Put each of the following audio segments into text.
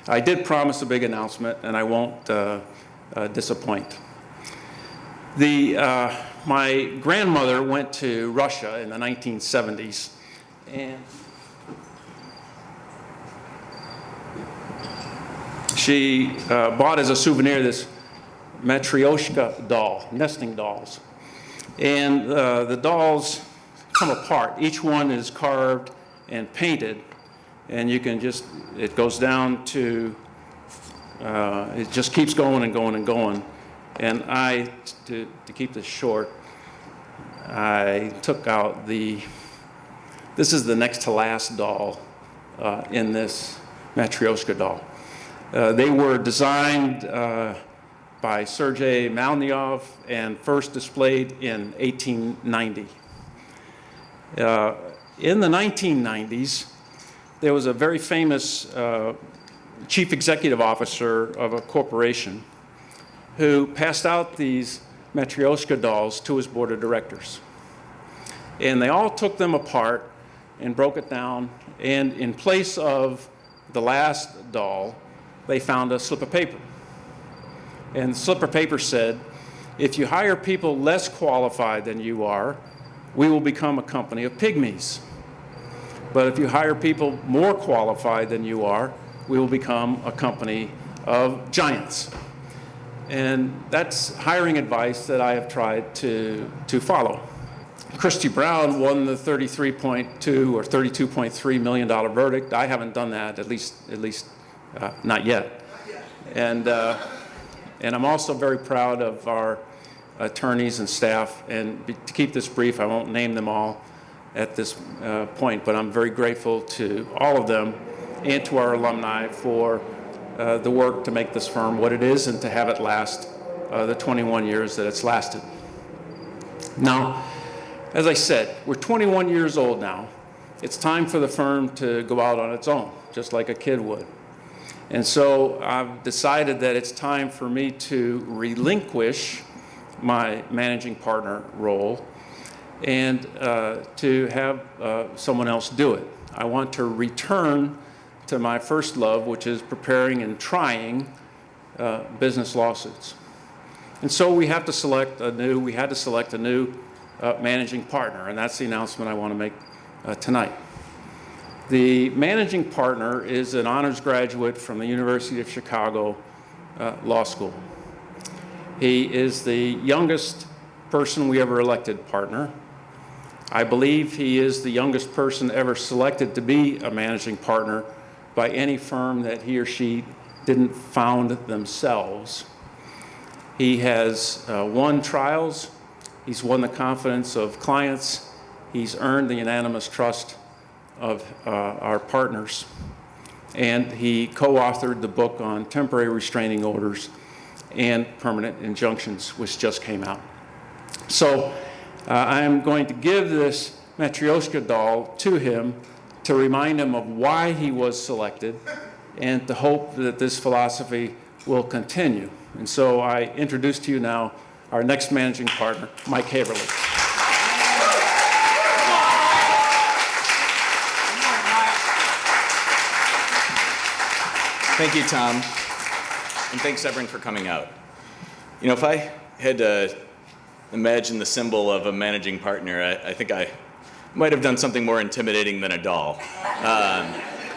I did promise a big announcement, and I won't disappoint. My grandmother went to Russia in the 1970s, and she bought as a souvenir this Matryoshka doll, nesting dolls. And the dolls come apart. Each one is carved and painted, and you can just, it goes down to, it just keeps going and going and going. And to keep this short, I took out this is the next to last doll in this Matryoshka doll. They were designed by Sergei Malnyov and first displayed in 1890. In the 1990s, there was a very famous chief executive officer of a corporation who passed out these Matryoshka dolls to his board of directors. And they all took them apart and broke it down, and in place of the last doll, they found a slip of paper. And the slip of paper said, if you hire people less qualified than you are, we will become a company of pygmies. But if you hire people more qualified than you are, we will become a company of giants. And that's hiring advice that I have tried to follow. Christy Brown won the $33.2 or $32.3 million verdict. I haven't done that, at least not yet. And I'm also very proud of our attorneys and staff. And to keep this brief, I won't name them all at this point, but I'm very grateful to all of them and to our alumni for the work to make this firm what it is and to have it last the 21 years that it's lasted. Now, as I said, we're 21 years old now. It's time for the firm to go out on its own, just like a kid would. And so I've decided that it's time for me to relinquish my managing partner role and to have someone else do it. I want to return to my first love, which is preparing and trying business lawsuits. And so we had to select a new managing partner, and that's the announcement I want to make tonight. The managing partner is an honors graduate from the University of Chicago Law School. He is the youngest person we ever elected partner. I believe he is the youngest person ever selected to be a managing partner by any firm that he or she didn't found themselves. He has won trials. He's won the confidence of clients. He's earned the unanimous trust of our partners. And he co-authored the book on temporary restraining orders and permanent injunctions, which just came out. So I'm going to give this Matryoshka doll to him to remind him of why he was selected and to hope that this philosophy will continue. And so I introduce to you now our next managing partner, Mike Haverly. Thank you, Tom, and thanks everyone for coming out. You know, if I had to imagine the symbol of a managing partner, I think I might have done something more intimidating than a doll.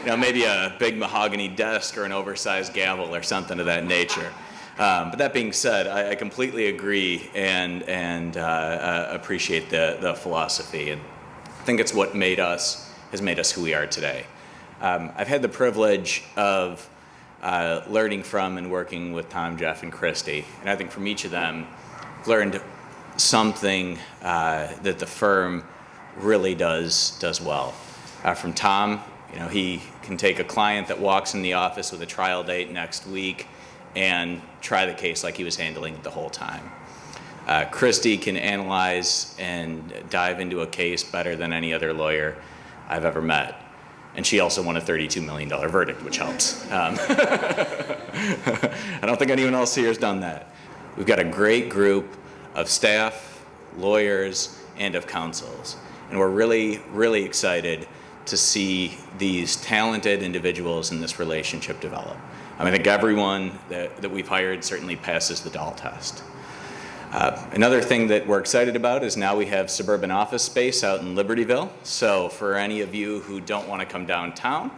You know, maybe a big mahogany desk or an oversized gavel or something of that nature. But that being said, I completely agree and appreciate the philosophy, and I think it's what has made us who we are today. I've had the privilege of learning from and working with Tom, Jeff, and Christy, and I think from each of them, I've learned something that the firm really does well. From Tom, you know, he can take a client that walks in the office with a trial date next week and try the case like he was handling it the whole time. Christy can analyze and dive into a case better than any other lawyer I've ever met. And she also won a $32 million verdict, which helps. I don't think anyone else here has done that. We've got a great group of staff, lawyers, and of counsels. And we're really, really excited to see these talented individuals in this relationship develop. I think everyone that we've hired certainly passes the Dahl test. Another thing that we're excited about is now we have suburban office space out in Libertyville. So for any of you who don't want to come downtown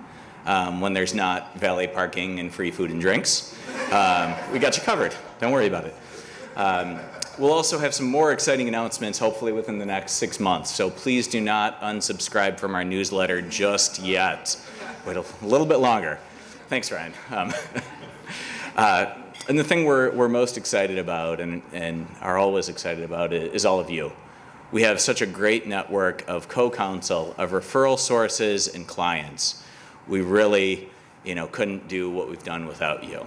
when there's not valet parking and free food and drinks, we got you covered. Don't worry about it. We'll also have some more exciting announcements, hopefully within the next 6 months. So please do not unsubscribe from our newsletter just yet. Wait a little bit longer. Thanks, Ryan. And the thing we're most excited about and are always excited about is all of you. We have such a great network of co-counsel, of referral sources and clients. We really, couldn't do what we've done without you.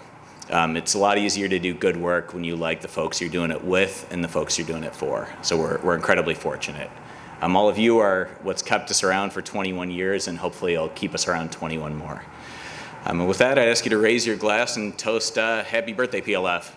It's a lot easier to do good work when you like the folks you're doing it with and the folks you're doing it for. So we're incredibly fortunate. All of you are what's kept us around for 21 years, and hopefully it'll keep us around 21 more. And with that, I ask you to raise your glass and toast happy birthday, PLF.